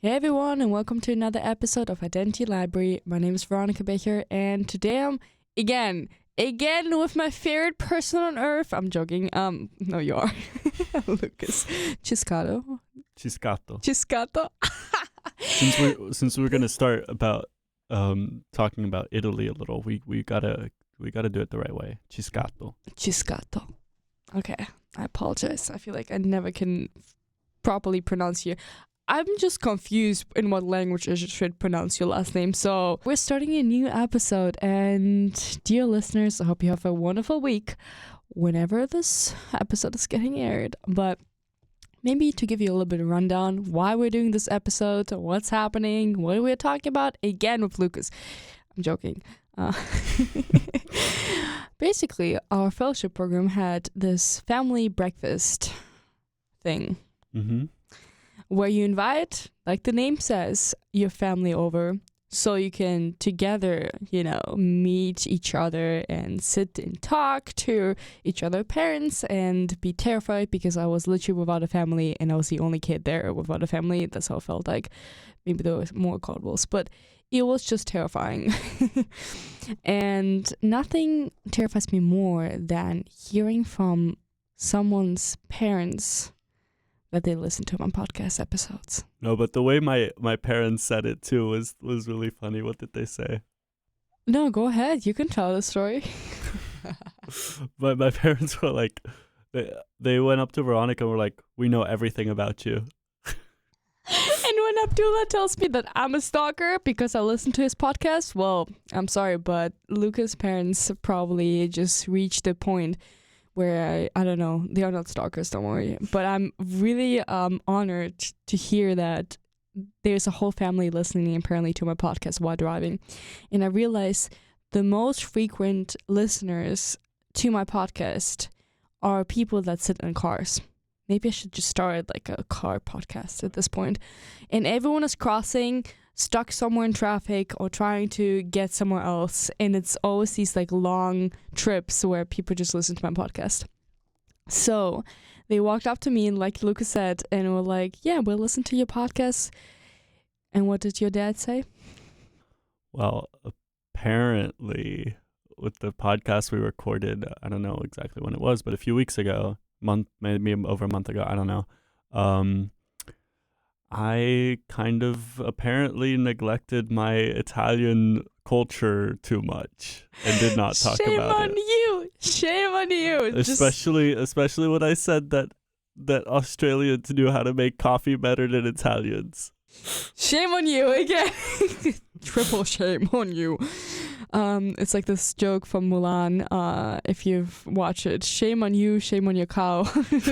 Hey everyone, and welcome to another episode of Identity Library. My name is Veronica Becher, and today I'm again with my favorite person on earth. I'm joking. No, you are Lucas Ciscato. Ciscato. Since we're gonna start about talking about Italy a little, we gotta do it the right way. Ciscato. Okay, I apologize. I feel like I never can properly pronounce you. I'm just confused in what language I should pronounce your last name. So we're starting a new episode, and dear listeners, I hope you have a wonderful week whenever this episode is getting aired. But maybe to give you a little bit of rundown why we're doing this episode, what's happening, what we're talking about, again with Lucas. I'm joking. Basically, our fellowship program had this family breakfast thing. Mm-hmm. Where you invite, like the name says, your family over so you can together, meet each other and sit and talk to each other's parents and be terrified because I was literally without a family and I was the only kid there without a family. That's how it felt like. Maybe there were more couples, but it was just terrifying. And nothing terrifies me more than hearing from someone's parents that they listen to my podcast episodes. No, but the way my parents said it too was really funny. What did they say? No, go ahead. You can tell the story. But my parents were like, they went up to Veronica and were like, "We know everything about you." And when Abdullah tells me that I'm a stalker because I listen to his podcast, well, I'm sorry, but Lucas' parents probably just reached the point where I don't know, they are not stalkers, don't worry. But I'm really honored to hear that there's a whole family listening apparently to my podcast while driving. And I realize the most frequent listeners to my podcast are people that sit in cars. Maybe I should just start like a car podcast at this point. And everyone is crossing, stuck somewhere in traffic or trying to get somewhere else, and it's always these like long trips where people just listen to my podcast. So they walked up to me and like Lucas said and were like, "Yeah, we'll listen to your podcast." And what did your dad say? Well, apparently with the podcast we recorded, I don't know exactly when it was, but a few weeks ago, maybe over a month ago, I don't know, I kind of apparently neglected my Italian culture too much and did not talk about it. Shame on you. Especially when I said that Australians knew how to make coffee better than Italians. Shame on you again. Triple shame on you. It's like this joke from Mulan. If you've watched it, shame on you, shame on your cow,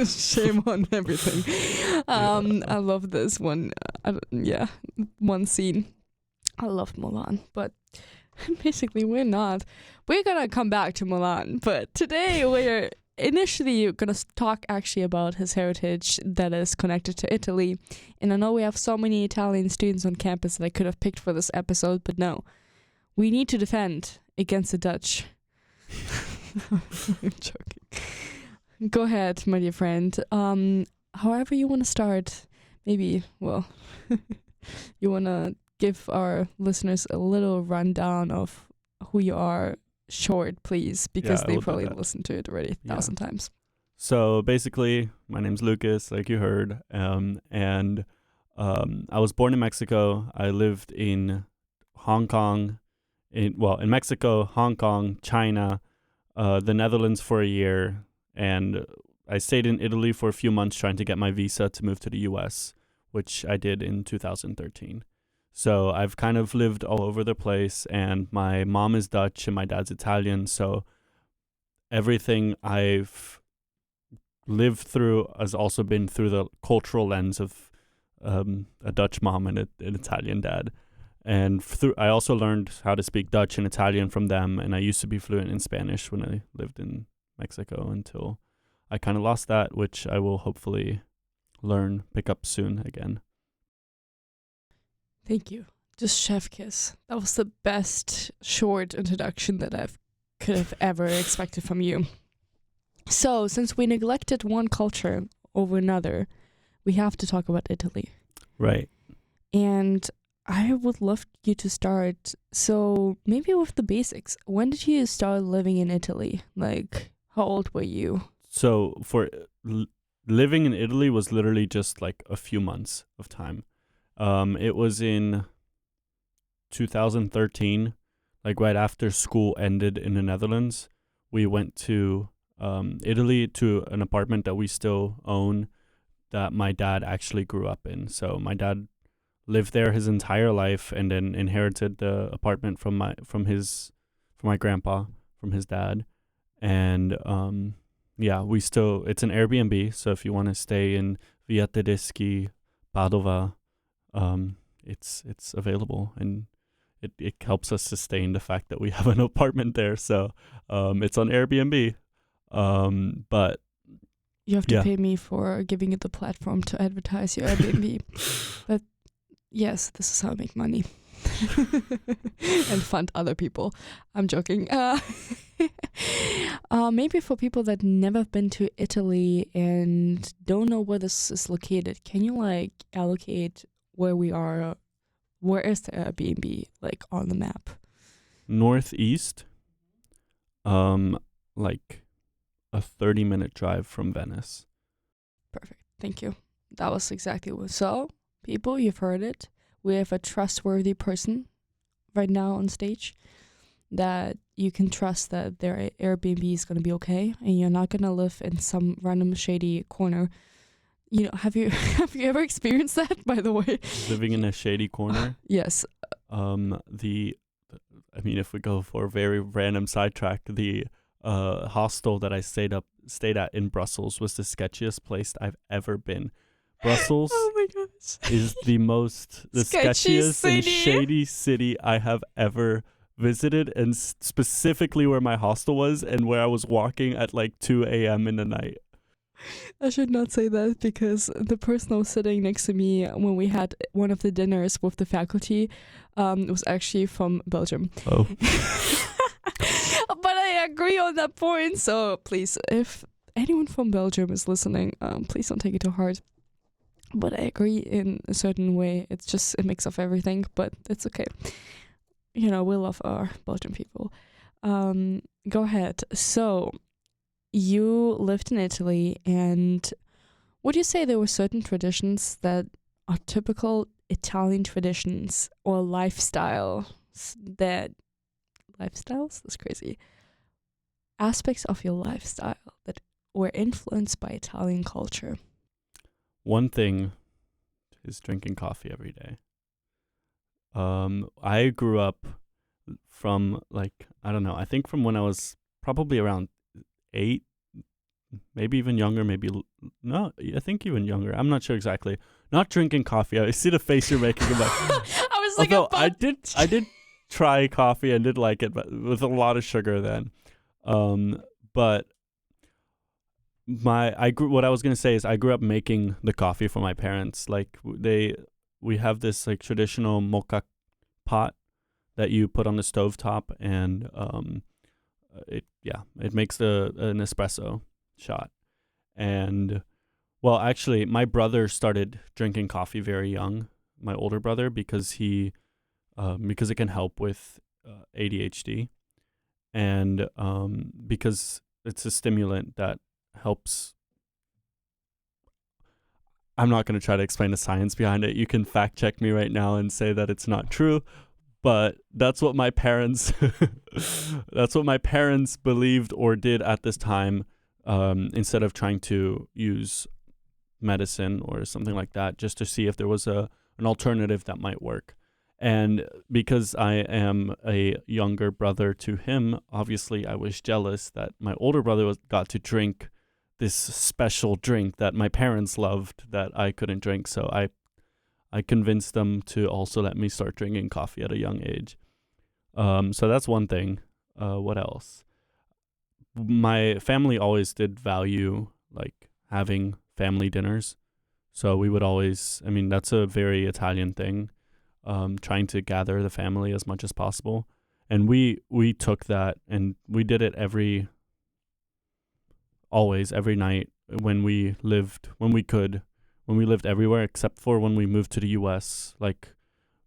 shame on everything. I love this one. One scene. I love Mulan, but basically we're gonna come back to Mulan. But today we're initially gonna talk actually about his heritage that is connected to Italy. And I know we have so many Italian students on campus that I could have picked for this episode, but no. We need to defend against the Dutch. I'm joking. Go ahead, my dear friend. However you want to start, maybe, you want to give our listeners a little rundown of who you are, short, please, because they probably listened to it already 1,000 times. So basically, my name's Lucas, like you heard, and I was born in Mexico. I lived in Hong Kong, in Mexico, Hong Kong, China, the Netherlands for a year, and I stayed in Italy for a few months trying to get my visa to move to the US, which I did in 2013. So I've kind of lived all over the place, and my mom is Dutch and my dad's Italian, so everything I've lived through has also been through the cultural lens of a Dutch mom and an Italian dad. And I also learned how to speak Dutch and Italian from them, and I used to be fluent in Spanish when I lived in Mexico until I kind of lost that, which I will hopefully pick up soon again. Thank you. Just chef kiss. That was the best short introduction that I could have ever expected from you. So, since we neglected one culture over another, we have to talk about Italy. Right. And I would love you to start. So maybe with the basics. When did you start living in Italy? Like, how old were you? So for living in Italy was literally just like a few months of time. It was in 2013, like right after school ended in the Netherlands. We went to Italy to an apartment that we still own that my dad actually grew up in. So my dad lived there his entire life and then inherited the apartment from my grandpa, from his dad. And yeah, it's an Airbnb, so if you want to stay in Via Tedeschi, Padova, it's available, and it helps us sustain the fact that we have an apartment there. So it's on Airbnb. But You have to yeah. pay me for giving you the platform to advertise your Airbnb. But yes, this is how I make money. And fund other people. I'm joking. Maybe for people that never been to Italy and don't know where this is located, can you like allocate where we are? Where is the Airbnb like on the map? Northeast, like a 30-minute drive from Venice. Perfect. Thank you. That was exactly what. So, people, you've heard it. We have a trustworthy person right now on stage that you can trust that their Airbnb is going to be okay and you're not going to live in some random shady corner. You know, have you ever experienced that, by the way? Living in a shady corner? Yes. If we go for a very random sidetrack, the hostel that I stayed at in Brussels was the sketchiest place I've ever been. Brussels Oh my gosh. is the sketchiest and shady city I have ever visited, and specifically where my hostel was and where I was walking at like 2 a.m. in the night. I should not say that because the person who was sitting next to me when we had one of the dinners with the faculty was actually from Belgium. Oh. But I agree on that point. So please, if anyone from Belgium is listening, please don't take it to heart. But I agree in a certain way. It's just a mix of everything, but it's okay. You know, we love our Belgian people. Go ahead. So, you lived in Italy, and would you say there were certain traditions that are typical Italian traditions or lifestyles? That's crazy. Aspects of your lifestyle that were influenced by Italian culture. One thing is drinking coffee every day. I grew up from I think from when I was probably around 8, maybe even younger, I think even younger. I'm not sure exactly. Not drinking coffee. I see the face you're making about. I was like, I did try coffee and did like it, but with a lot of sugar then. But what I was gonna say is I grew up making the coffee for my parents. Like we have this like traditional mocha pot that you put on the stovetop, and it makes an espresso shot. And well, actually, my brother started drinking coffee very young. My older brother, because it can help with ADHD, and because it's a stimulant that helps. I'm not going to try to explain the science behind it. You can fact check me right now and say that it's not true, but that's what my parents believed or did at this time, instead of trying to use medicine or something like that, just to see if there was an alternative that might work. And because I am a younger brother to him, obviously I was jealous that my older brother got to drink this special drink that my parents loved that I couldn't drink. So I convinced them to also let me start drinking coffee at a young age. So that's one thing. What else? My family always did value like having family dinners. So we would always, that's a very Italian thing, trying to gather the family as much as possible. And we took that and we did it every night when we when we lived everywhere except for when we moved to the US, like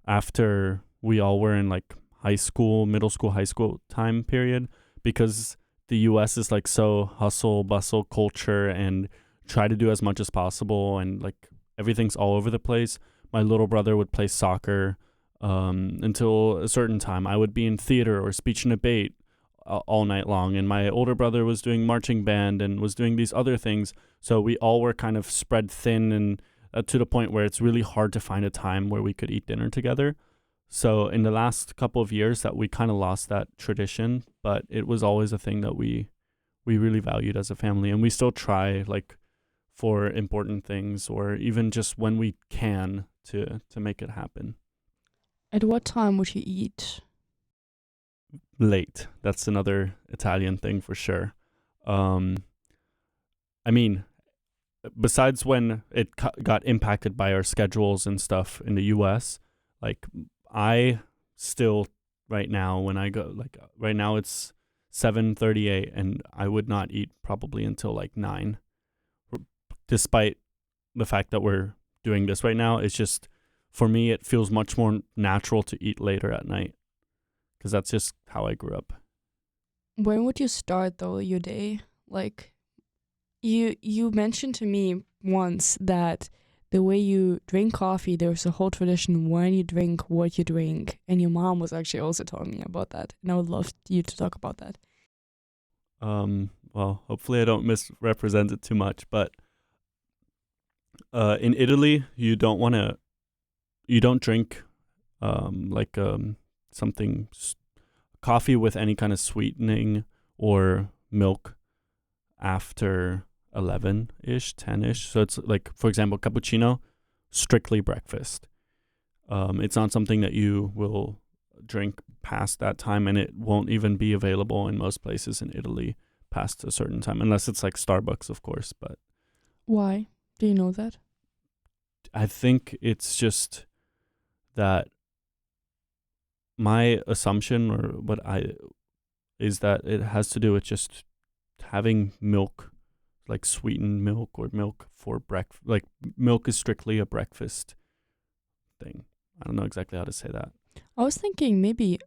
after we all were in like high school, middle school, high school time period, because the US is like so hustle bustle culture and try to do as much as possible, and like everything's all over the place. My little brother would play soccer until a certain time. I would be in theater or speech and debate all night long, and my older brother was doing marching band and was doing these other things. So we all were kind of spread thin, and to the point where it's really hard to find a time where we could eat dinner together. So in the last couple of years that we kind of lost that tradition, but it was always a thing that we really valued as a family, and we still try like for important things or even just when we can to make it happen. At what time would you eat? Late. That's another Italian thing for sure. I mean, besides when it got impacted by our schedules and stuff in the US, like I still right now when I go, like right now it's 7:38 and I would not eat probably until like 9. Despite the fact that we're doing this right now, it's just, for me, it feels much more natural to eat later at night because that's just how I grew up. When would you start though your day? Like you mentioned to me once that the way you drink coffee, there's a whole tradition when you drink, what you drink, and your mom was actually also telling me about that, and I would love you to talk about that. Well, hopefully I don't misrepresent it too much, but in Italy, you don't drink something coffee with any kind of sweetening or milk after 11-ish, 10-ish. So it's like, for example, cappuccino, strictly breakfast. It's not something that you will drink past that time, and it won't even be available in most places in Italy past a certain time, unless it's like Starbucks, of course. But why? Do you know that? I think it's just that my assumption is that it has to do with just having milk, like sweetened milk or milk for breakfast. Like milk is strictly a breakfast thing. I don't know exactly how to say that. I was thinking maybe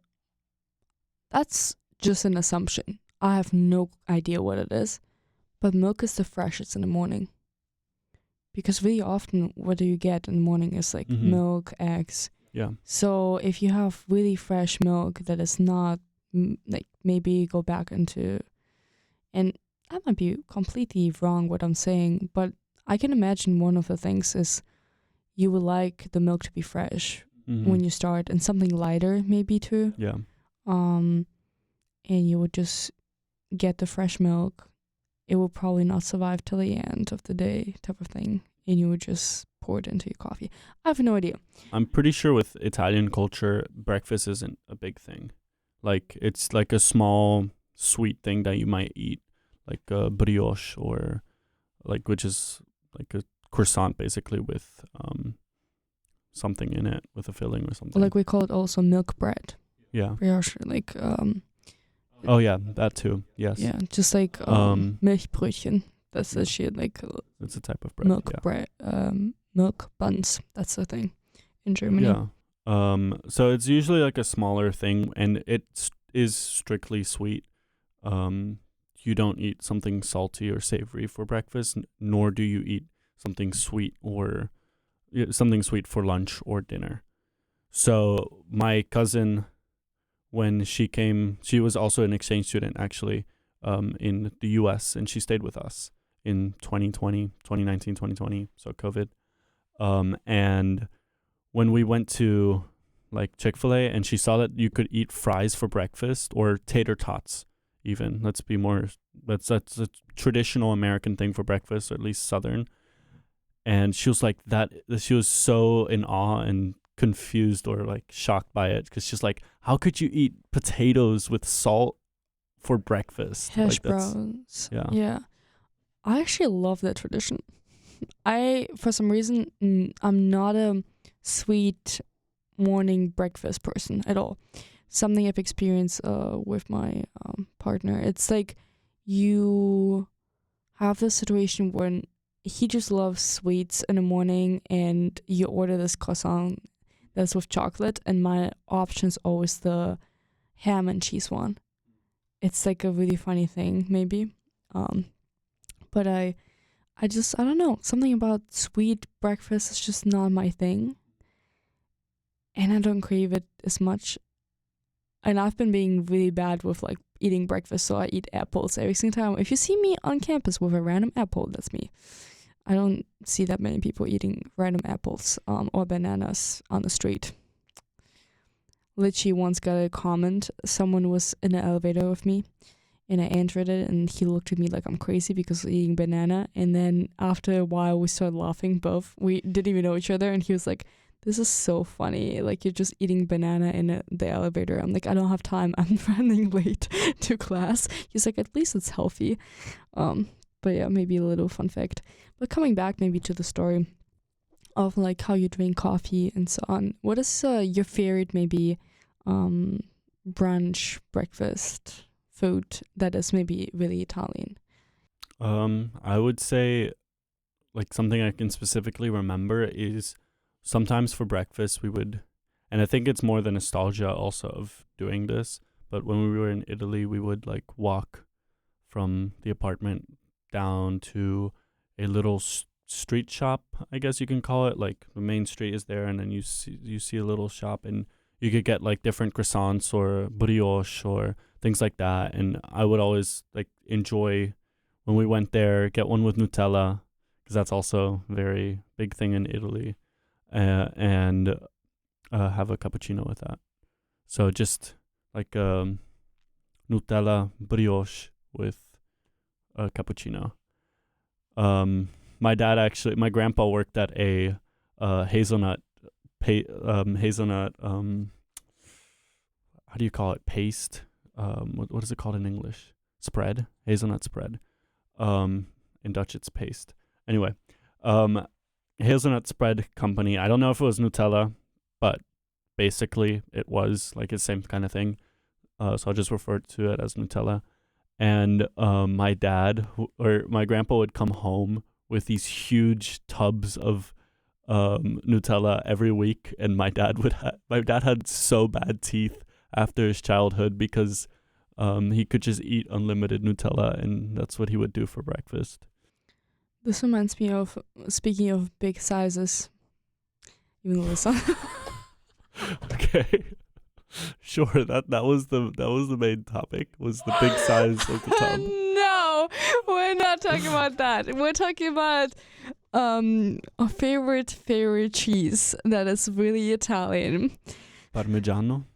that's just an assumption. I have no idea what it is, but milk is the freshest in the morning. Because really often what do you get in the morning is like milk, eggs. Yeah. So if you have really fresh milk that is not like, maybe go back into, and I might be completely wrong what I'm saying, but I can imagine one of the things is you would like the milk to be fresh when you start, and something lighter maybe too. Yeah. And you would just get the fresh milk. It will probably not survive till the end of the day type of thing. And you would just pour it into your coffee. I have no idea. I'm pretty sure with Italian culture, breakfast isn't a big thing. Like, it's like a small sweet thing that you might eat, like a brioche, or like, which is like a croissant basically with something in it, with a filling or something. Like we call it also milk bread. Yeah. Brioche, like Oh yeah, that too. Yes. yeah, just like Milchbrötchen. That's the shit, like it's a type of bread. milk Yeah. bread, milk buns. That's the thing in Germany. Yeah. So it's usually like a smaller thing, and it is strictly sweet. You don't eat something salty or savory for breakfast, nor do you eat something sweet or something sweet for lunch or dinner. So my cousin, when she came, she was also an exchange student actually, in the US, and she stayed with us in 2020, so COVID. And when we went to like Chick-fil-A, and she saw that you could eat fries for breakfast, or tater tots even. That's a traditional American thing for breakfast, or at least Southern. And she was like she was so in awe and confused or like shocked by it, because she's like, how could you eat potatoes with salt for breakfast? Hash Like, browns. Yeah. Yeah. I actually love that tradition. For some reason, I'm not a sweet morning breakfast person at all. Something I've experienced with my partner. It's like you have this situation when he just loves sweets in the morning, and you order this croissant that's with chocolate, and my option's always the ham and cheese one. It's like a really funny thing, maybe. But I don't know, something about sweet breakfast is just not my thing, and I don't crave it as much. And I've been being really bad with like eating breakfast, so I eat apples every single time. If you see me on campus with a random apple, that's me. I don't see that many people eating random apples or bananas on the street. Litchi once got a comment. Someone was in the elevator with me, and I answered it, and he looked at me like I'm crazy because of eating banana. And then after a while, we started laughing both. We didn't even know each other, and he was like, "This is so funny. Like, you're just eating banana in the elevator." I'm like, "I don't have time. I'm running late to class." He's like, "At least it's healthy." But yeah, maybe a little fun fact. But coming back maybe to the story of like how you drink coffee and so on. What is your favorite maybe brunch, breakfast food that is maybe really Italian? I would say like something I can specifically remember is sometimes for breakfast we would, and I think it's more the nostalgia also of doing this, but when we were in Italy we would like walk from the apartment down to a little street shop, I guess you can call it. Like the main street is there, and then you see a little shop, and you could get like different croissants or brioche or things like that. And I would always like enjoy when we went there, get one with Nutella, because that's also a very big thing in Italy, and have a cappuccino with that. So just like Nutella brioche with a cappuccino. My grandpa worked at a hazelnut how do you call it, paste, what is it called in English, spread, hazelnut spread, in Dutch it's paste. Anyway, hazelnut spread company. I don't know if it was Nutella, but basically it was like the same kind of thing, so I'll just refer to it as Nutella. And my grandpa would come home with these huge tubs of Nutella every week, and my dad had so bad teeth after his childhood because he could just eat unlimited Nutella, and that's what he would do for breakfast. This reminds me of, speaking of big sizes, even though it's not. Okay. Sure, that was the main topic, was the big size of the tub. No, we're not talking about that. We're talking about a favorite cheese that is really Italian. Parmigiano?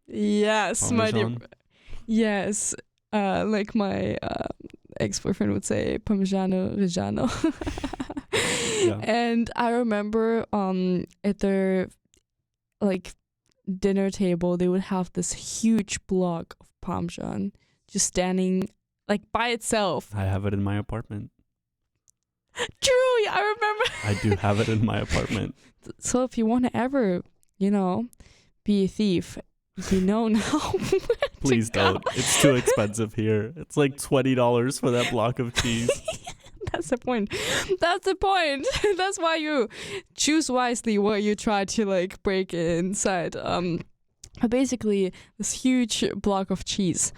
Yes, my dear. Parmesan? Yes, like my ex-boyfriend would say, Parmigiano Reggiano. Yeah. And I remember at their like dinner table, they would have this huge block of Parmesan just standing like by itself. I have it in my apartment. True, yeah, I remember. I do have it in my apartment. So if you want to ever, be a thief, you know now. Please don't. It's too expensive here. It's like $20 for that block of cheese. That's the point. That's the point. That's why you choose wisely what you try to like break inside. Basically this huge block of cheese,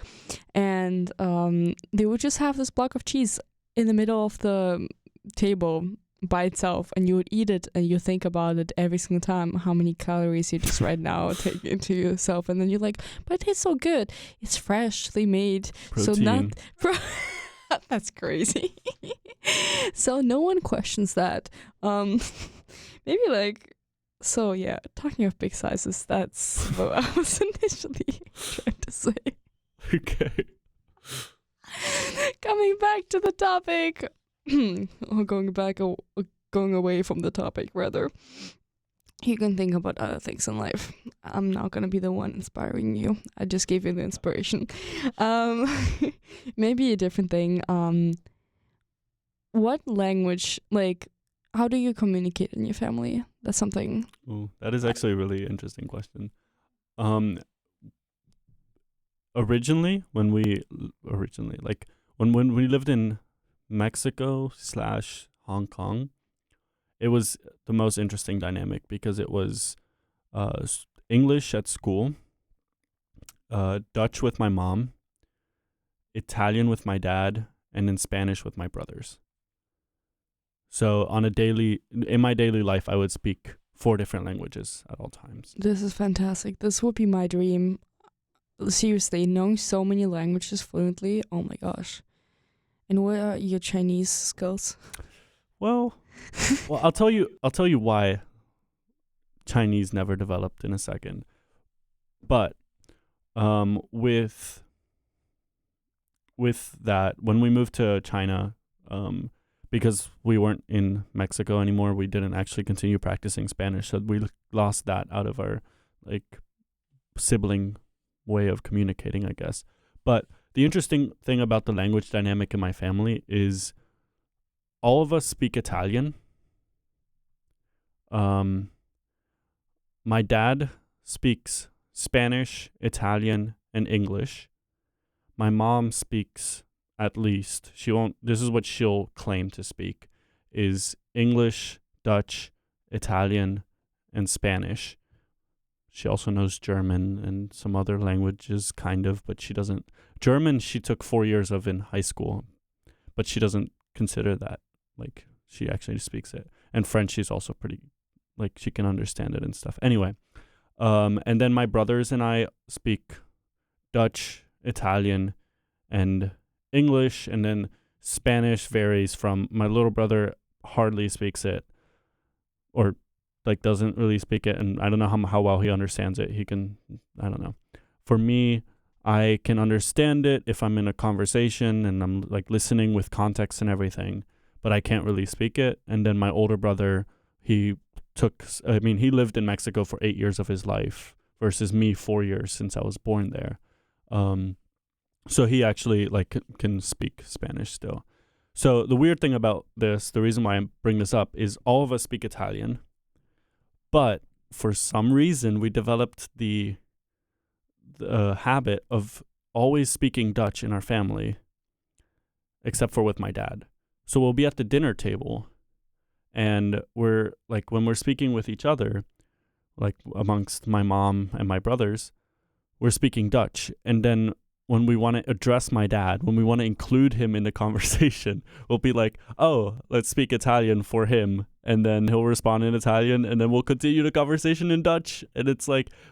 and they would just have this block of cheese in the middle of the table by itself, and you would eat it, and you think about it every single time, how many calories you just right now take into yourself, and then you're like, but it's so good, it's freshly made. Protein. So not that's crazy. So no one questions that. Maybe like, so yeah, talking of big sizes, that's what I was initially trying to say. Okay. Coming back to the topic, or going away from the topic rather. You can think about other things in life. I'm not gonna be the one inspiring you. I just gave you the inspiration. Maybe a different thing. What language, like, how do you communicate in your family? That's something. Ooh, that is actually a really interesting question. Originally, when we lived in Mexico / Hong Kong, it was the most interesting dynamic because it was English at school, Dutch with my mom, Italian with my dad, and then Spanish with my brothers. So in my daily life, I would speak 4 different languages at all times. This is fantastic. This would be my dream. Seriously, knowing so many languages fluently. Oh my gosh. And what are your Chinese skills? Well, I'll tell you why Chinese never developed in a second. But with that, when we moved to China, because we weren't in Mexico anymore, we didn't actually continue practicing Spanish, so we lost that out of our sibling way of communicating, I guess. But the interesting thing about the language dynamic in my family is all of us speak Italian. My dad speaks Spanish, Italian, and English. My mom speaks, at least, this is what she'll claim to speak, is English, Dutch, Italian, and Spanish. She also knows German and some other languages, kind of, but she doesn't. German, she took 4 years of in high school, but she doesn't consider that. She actually speaks it. And French, she's also pretty, she can understand it and stuff. Anyway, and then my brothers and I speak Dutch, Italian, and English, and then Spanish varies from my little brother hardly speaks it, or doesn't really speak it, and I don't know how well he understands it. I don't know. For me, I can understand it if I'm in a conversation and I'm listening with context and everything, but I can't really speak it. And then my older brother, he lived in Mexico for 8 years of his life versus me 4 years since I was born there. So he actually can speak Spanish still. So the weird thing about this, the reason why I bring this up, is all of us speak Italian, but for some reason we developed the habit of always speaking Dutch in our family, except for with my dad. So we'll be at the dinner table, and we're when we're speaking with each other, amongst my mom and my brothers, we're speaking Dutch. And then when we want to address my dad, when we want to include him in the conversation, we'll be oh, let's speak Italian for him. And then he'll respond in Italian, and then we'll continue the conversation in Dutch. And it's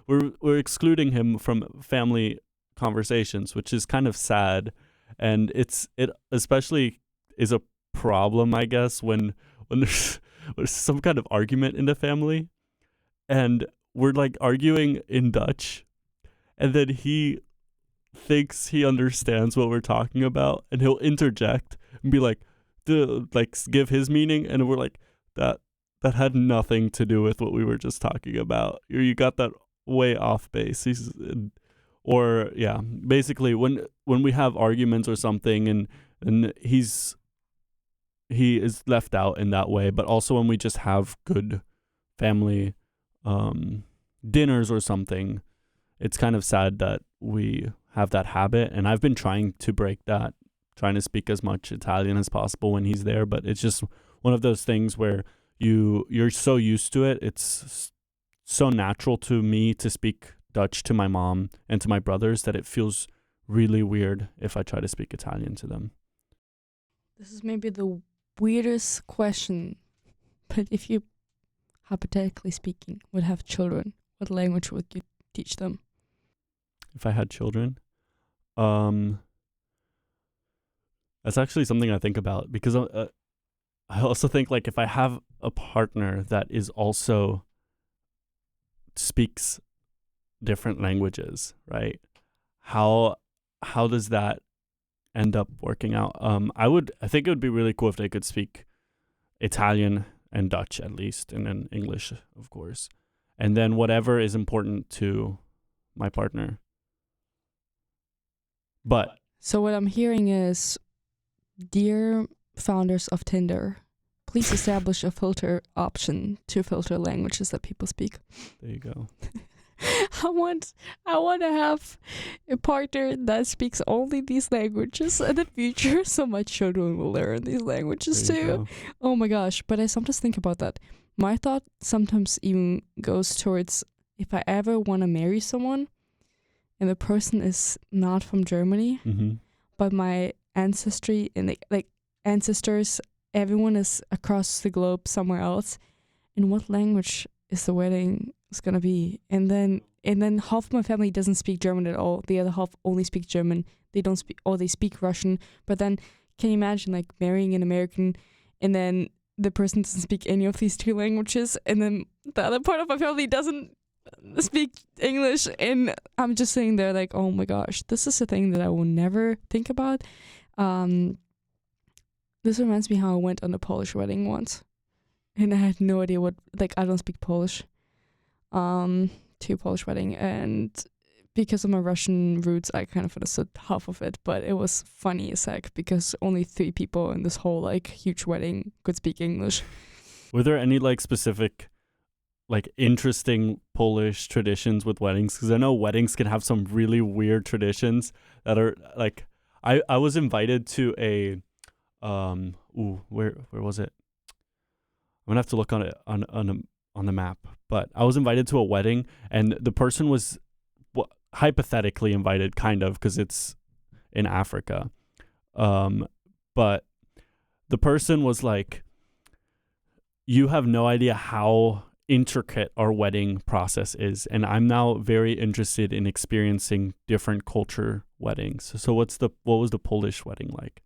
we're excluding him from family conversations, which is kind of sad. And it especially is a problem, I guess, when there's some kind of argument in the family, and we're arguing in Dutch, and then he thinks he understands what we're talking about, and he'll interject and be give his meaning, and we're that had nothing to do with what we were just talking about. You got that way off base. Basically when we have arguments or something, and he is left out in that way. But also when we just have good family dinners or something, it's kind of sad that we have that habit. And I've been trying to break that, trying to speak as much Italian as possible when he's there, but it's just one of those things where you're so used to it. It's so natural to me to speak Dutch to my mom and to my brothers that it feels really weird if I try to speak Italian to them. This is maybe the weirdest question, but if you, hypothetically speaking, would have children, what language would you teach them? If I had children, that's actually something I think about, because I also think if I have a partner that is also speaks different languages, right? How does that end up working out? I think it would be really cool if they could speak Italian and Dutch at least, and then English, of course, and then whatever is important to my partner. But so what I'm hearing is, dear founders of Tinder, please establish a filter option to filter languages that people speak. There you go. I want to have a partner that speaks only these languages in the future, so my children will learn these languages There you too. go. Oh my gosh! But I sometimes think about that. My thought sometimes even goes towards if I ever want to marry someone, and the person is not from Germany, Mm-hmm. but my ancestry and like ancestors, everyone is across the globe somewhere else. In what language is the wedding is gonna be? And then half of my family doesn't speak German at all. The other half only speak German. They don't speak, or they speak Russian. But then, can you imagine like marrying an American, and then the person doesn't speak any of these two languages, and then the other part of my family doesn't speak English, and I'm just sitting there like, oh my gosh, this is a thing that I will never think about. This reminds me how I went on a Polish wedding once, and I had no idea what, like, I don't speak Polish. To a Polish wedding, and because of my Russian roots, I kind of understood half of it, but it was funny as heck because only 3 people in this whole like huge wedding could speak English. Were there any like specific, like interesting Polish traditions with weddings? Because I know weddings can have some really weird traditions that are like, I was invited to a, where was it? I'm gonna have to look on it on the map. But I was invited to a wedding, and the person was hypothetically invited, kind of, because it's in Africa. But the person was like, you have no idea how intricate our wedding process is, and I'm now very interested in experiencing different culture weddings. So what was the Polish wedding like?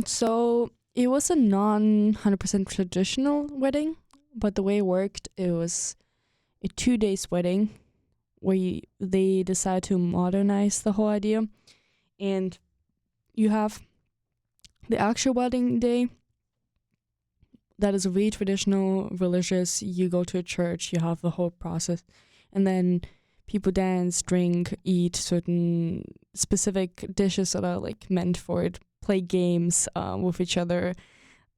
So it was a non 100% traditional wedding, but the way it worked, it was a 2 days wedding where they decided to modernize the whole idea, and you have the actual wedding day. That is really traditional, religious. You go to a church, you have the whole process, and then people dance, drink, eat certain specific dishes that are like meant for it, play games with each other,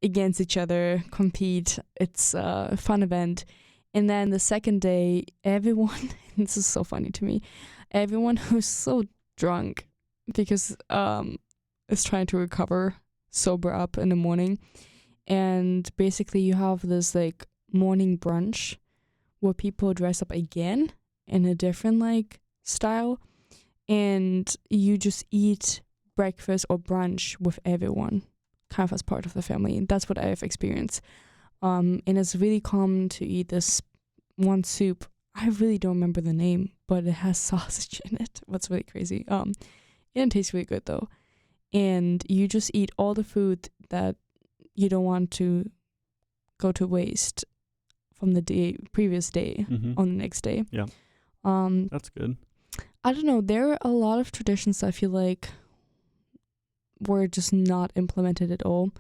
against each other, compete. It's a fun event. And then the second day, everyone, this is so funny to me, everyone who's so drunk because is trying to recover sober up in the morning. And basically you have this like morning brunch where people dress up again in a different like style, and you just eat breakfast or brunch with everyone, kind of as part of the family. And that's what I have experienced. And it's really common to eat this one soup. I really don't remember the name, but it has sausage in it. What's really crazy. It tastes really good though. And you just eat all the food that you don't want to go to waste from the previous day on the next day. Yeah. That's good. I don't know. There are a lot of traditions I feel like were just not implemented at all.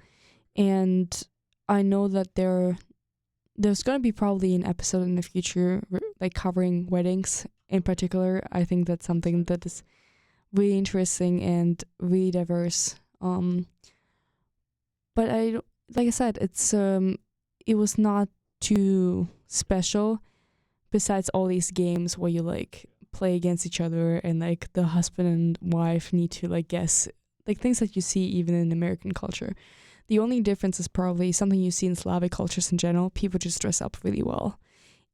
And I know that there's going to be probably an episode in the future like covering weddings in particular. I think that's something that is really interesting and really diverse. But like I said, it was not too special besides all these games where you like play against each other and like the husband and wife need to like guess, like things that you see even in American culture. The only difference is probably something you see in Slavic cultures in general. People just dress up really well,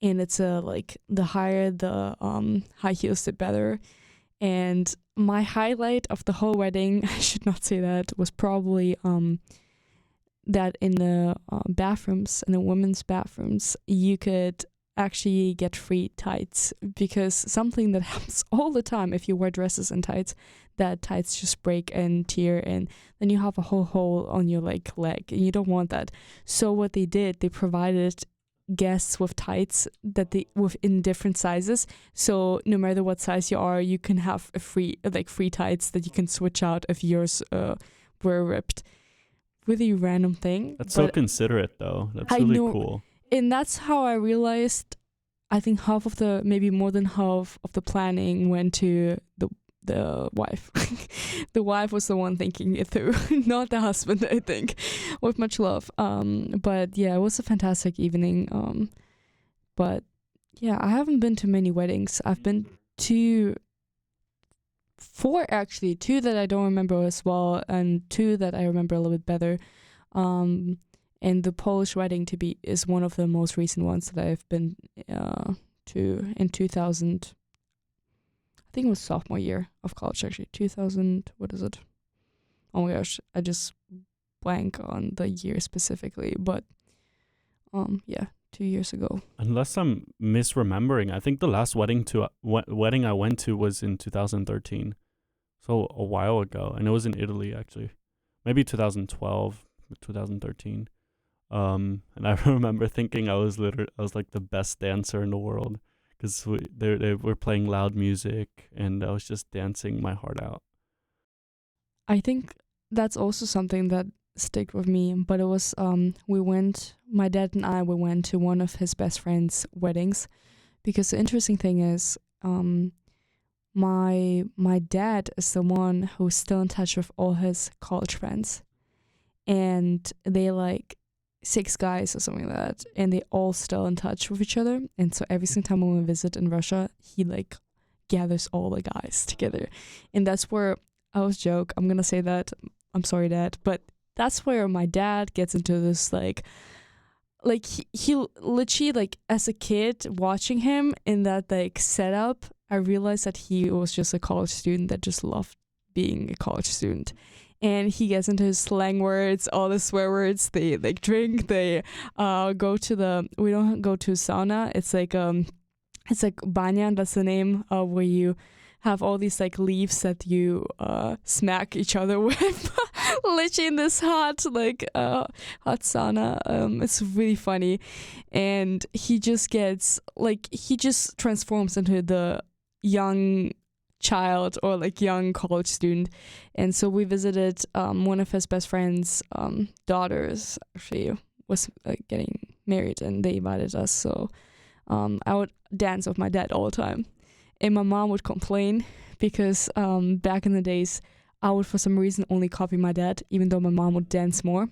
and it's like the higher the high heels, the better. And my highlight of the whole wedding, I should not say that, was probably that in the bathrooms, in the women's bathrooms, you could actually get free tights, because something that happens all the time if you wear dresses and tights, that tights just break and tear, and then you have a whole hole on your like leg, and you don't want that. So what they did, they provided guests with tights that they in different sizes, so no matter what size you are, you can have a free tights that you can switch out if yours were ripped. Really random thing. That's so considerate though. That's really cool. And that's how I realized, I think maybe more than half of the planning went to the wife. The wife was the one thinking it through, not the husband, I think, with much love. But yeah, it was a fantastic evening. But Yeah, I haven't been to many weddings. I've been to four actually, two that I don't remember as well, and two that I remember a little bit better. Um, and the Polish wedding to be is one of the most recent ones that I've been to in 2000. I think it was sophomore year of college actually. 2000. What is it? Oh my gosh, I just blank on the year specifically, but yeah, 2 years ago. Unless I'm misremembering, I think the last wedding I went to was in 2013, so a while ago, and it was in Italy actually, maybe 2012, 2013. And I remember thinking I was like the best dancer in the world because they were playing loud music, and I was just dancing my heart out. I think that's also something that stick with me. But it was my dad and we went to one of his best friend's weddings, because the interesting thing is my dad is the one who's still in touch with all his college friends, and they like 6 guys or something like that, and they all still in touch with each other. And so every single time when we visit in Russia, he like gathers all the guys together, and that's where I was joke. I'm gonna say that. I'm sorry, Dad, but that's where my dad gets into this he literally, like, as a kid watching him in that like setup, I realized that he was just a college student that just loved being a college student. And he gets into his slang words, all the swear words. They like drink. They we don't go to sauna. It's like banyan. That's the name where you have all these like leaves that you smack each other with. Literally in this hot sauna. It's really funny, and he just transforms into the young child or like young college student. And so we visited one of his best friend's daughters actually was getting married, and they invited us. So I would dance with my dad all the time, and my mom would complain because back in the days I would for some reason only copy my dad, even though my mom would dance more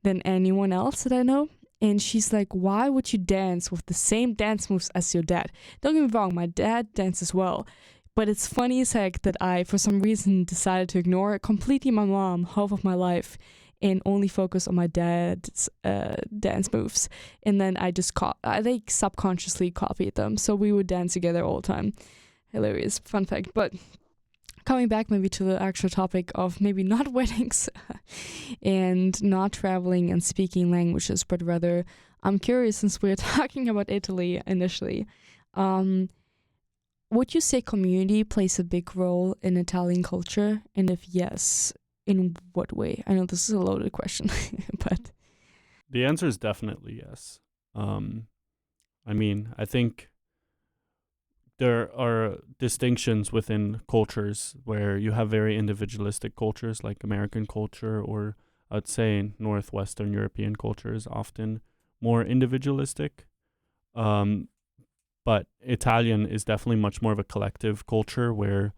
than anyone else that I know. And she's like, why would you dance with the same dance moves as your dad? Don't get me wrong, my dad dances well, but it's funny as heck that I for some reason decided to ignore completely my mom half of my life and only focus on my dad's dance moves. And then I just I like subconsciously copied them, so we would dance together all the time. Hilarious fun fact. But coming back maybe to the actual topic of maybe not weddings and not traveling and speaking languages, but rather I'm curious, since we're talking about Italy initially, would you say community plays a big role in Italian culture? And if yes, in what way? I know this is a loaded question, but The answer is definitely yes. I mean, I think there are distinctions within cultures where you have very individualistic cultures like American culture, or I'd say Northwestern European culture is often more individualistic. But Italian is definitely much more of a collective culture where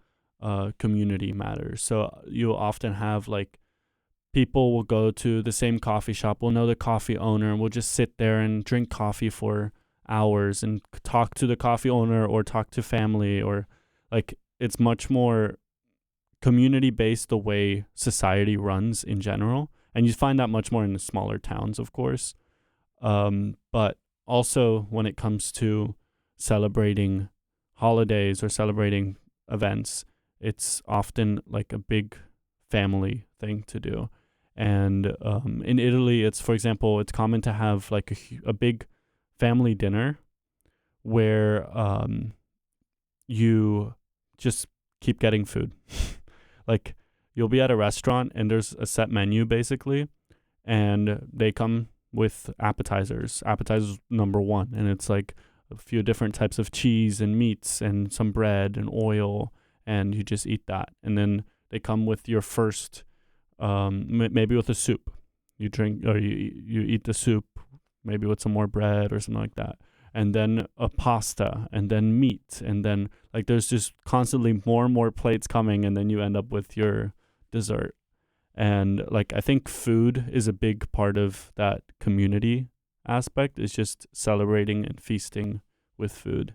community matters. So you'll often have like people will go to the same coffee shop, will know the coffee owner, and will just sit there and drink coffee for hours and talk to the coffee owner or talk to family, or like it's much more community based the way society runs in general. And you find that much more in the smaller towns, of course. But also when it comes to celebrating holidays or celebrating events, it's often like a big family thing to do. And in Italy, it's, for example, it's common to have like a big family dinner where you just keep getting food. Like you'll be at a restaurant and there's a set menu basically, and they come with appetizers number one, and it's like a few different types of cheese and meats and some bread and oil, and you just eat that. And then they come with your first maybe with a soup. You drink or you eat the soup maybe with some more bread or something like that, and then a pasta, and then meat, and then like there's just constantly more and more plates coming, and then you end up with your dessert. And like I think food is a big part of that community aspect, is just celebrating and feasting with food.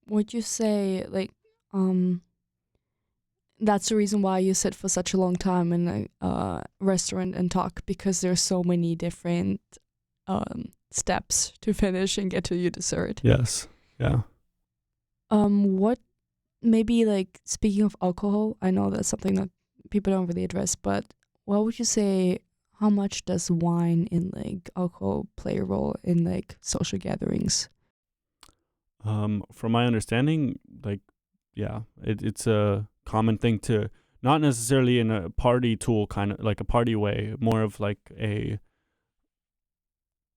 Would you say like that's the reason why you sit for such a long time in a restaurant and talk, because there's so many different steps to finish and get to your dessert? Yes. Yeah. What maybe like speaking of alcohol, I know that's something that people don't really address, but what would you say? How much does wine in like alcohol play a role in like social gatherings? From my understanding, like, yeah, it's a common thing to, not necessarily in a party tool kind of like a party way, more of like a,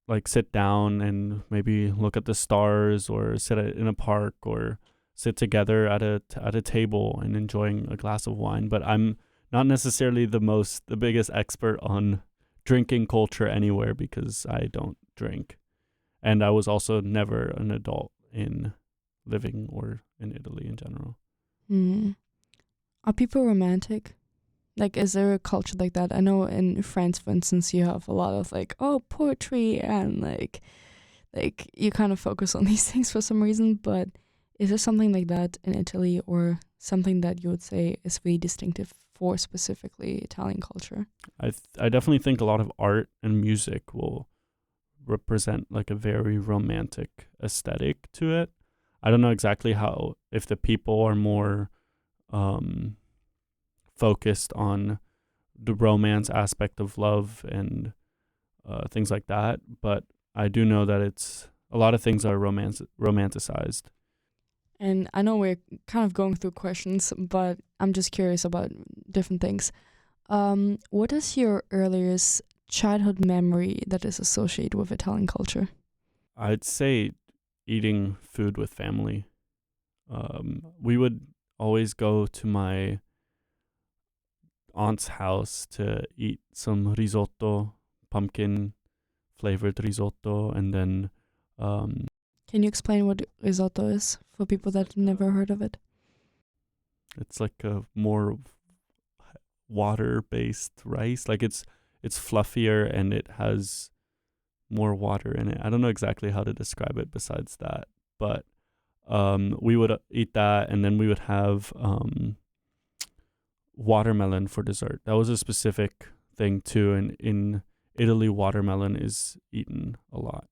like sit down and maybe look at the stars or sit in a park or sit together at a table and enjoying a glass of wine. But I'm not necessarily the biggest expert on drinking culture anywhere because I don't drink. And I was also never an adult in living or in Italy in general. Are people romantic? Like, is there a culture like that? I know in France, for instance, you have a lot of like, poetry and like you kind of focus on these things for some reason. But is there something like that in Italy, or something that you would say is really distinctive for specifically Italian culture? I definitely think a lot of art and music will represent like a very romantic aesthetic to it. I don't know exactly how, if the people are more focused on the romance aspect of love and things like that, but I do know that it's a lot of things are romanticized. And I know we're kind of going through questions, but I'm just curious about different things. What is your earliest childhood memory that is associated with Italian culture? I'd say eating food with family. We would always go to my aunt's house to eat some risotto, pumpkin flavored risotto, and then Can you explain what risotto is for people that never heard of it? it's like a more water based rice. Like it's fluffier and it has more water in it. I don't know exactly how to describe it besides that, but we would eat that, and then we would have watermelon for dessert. That was a specific thing too, and in Italy watermelon is eaten a lot.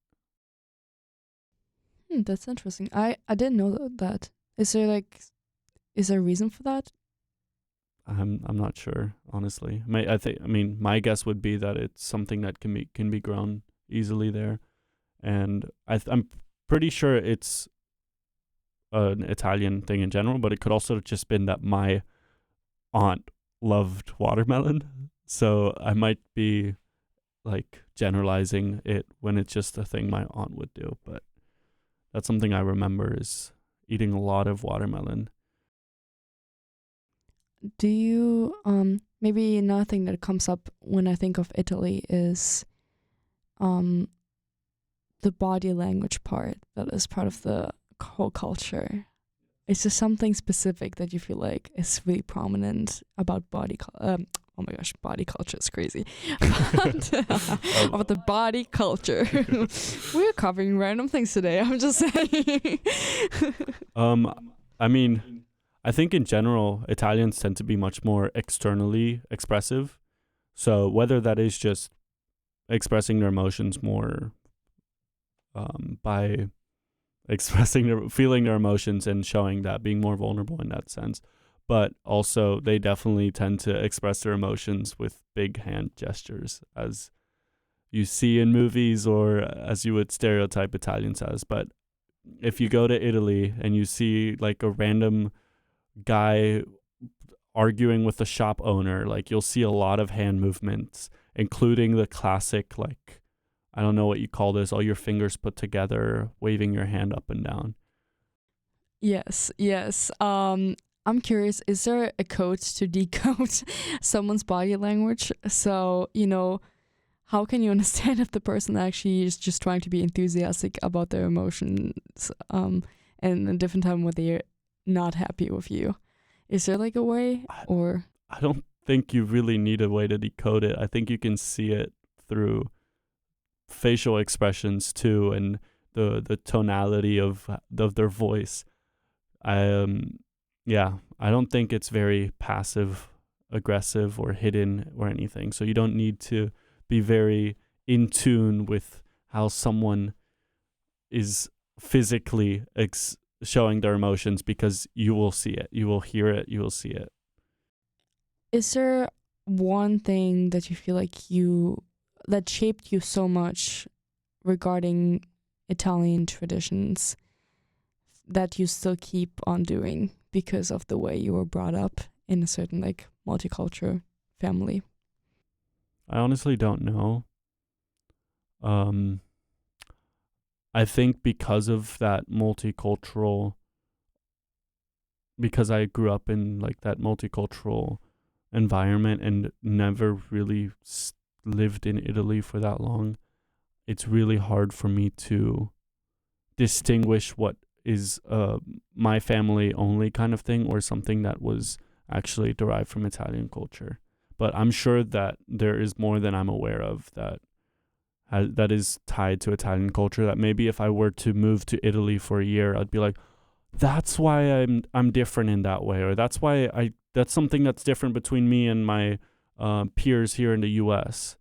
That's interesting. I didn't know that. Is there a reason for that? I'm not sure, honestly. I mean my guess would be that it's something that can be grown easily there, and I'm pretty sure it's an Italian thing in general, but it could also have just been that my aunt loved watermelon, so I might be like generalizing it when it's just a thing my aunt would do, but that's something I remember is eating a lot of watermelon. Do you maybe another thing that comes up when I think of Italy is the body language part that is part of the whole culture. Is there something specific that you feel like is really prominent about oh my gosh, body culture is crazy. About the body culture. We're covering random things today, I'm just saying. I mean, I think in general, Italians tend to be much more externally expressive. So whether that is just expressing their emotions more by feeling their emotions and showing that, being more vulnerable in that sense. But also they definitely tend to express their emotions with big hand gestures, as you see in movies or as you would stereotype Italians as. But if you go to Italy and you see like a random guy arguing with the shop owner, like you'll see a lot of hand movements, including the classic, like, I don't know what you call this, all your fingers put together, waving your hand up and down. Yes. I'm curious, is there a code to decode someone's body language? So, how can you understand if the person actually is just trying to be enthusiastic about their emotions and a different time when they're not happy with you? Is there like a way, or? I don't think you really need a way to decode it. I think you can see it through facial expressions too, and the tonality of their voice. Yeah, I don't think it's very passive aggressive or hidden or anything. So you don't need to be very in tune with how someone is physically showing their emotions, because you will see it, you will hear it, you will see it. Is there one thing that you feel like that shaped you so much regarding Italian traditions that you still keep on doing because of the way you were brought up in a certain like multicultural family? I honestly don't know. I think because of that because I grew up in like that multicultural environment and never really lived in Italy for that long, it's really hard for me to distinguish what is my family only kind of thing or something that was actually derived from Italian culture. But I'm sure that there is more than I'm aware of that is tied to Italian culture, that maybe if I were to move to Italy for a year, I'd be like, that's why I'm different in that way, or that's why that's something that's different between me and my peers here in the US,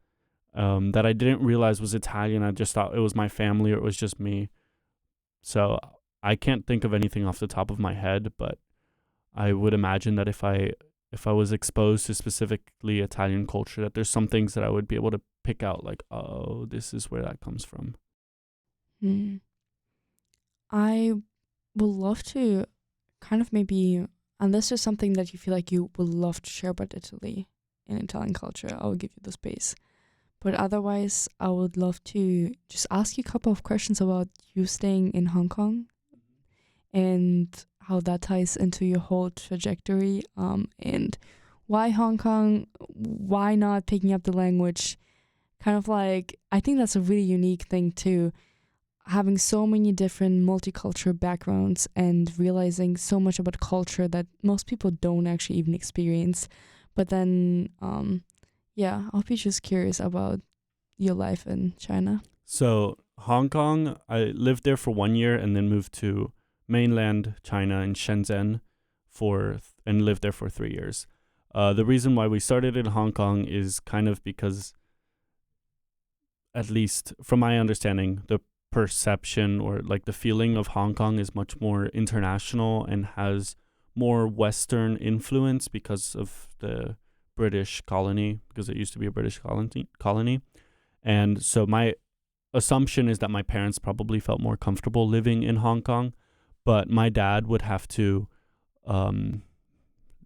that I didn't realize was Italian. I just thought it was my family or it was just me. So I can't think of anything off the top of my head, but I would imagine that if I was exposed to specifically Italian culture, that there's some things that I would be able to pick out, like, oh, this is where that comes from. I would love to kind of maybe, unless there's something that you feel like you would love to share about Italy and Italian culture, I will give you the space. But otherwise, I would love to just ask you a couple of questions about you staying in Hong Kong and how that ties into your whole trajectory, and why Hong Kong, why not picking up the language? Kind of like, I think that's a really unique thing too, having so many different multicultural backgrounds and realizing so much about culture that most people don't actually even experience. But then, I'll be just curious about your life in China. So Hong Kong, I lived there for 1 year and then moved to mainland China in Shenzhen and lived there for 3 years. The reason why we started in Hong Kong is kind of because, at least from my understanding, the perception or like the feeling of Hong Kong is much more international and has more Western influence because of the British colony, because it used to be a British colony. And so my assumption is that my parents probably felt more comfortable living in Hong Kong, but my dad would have to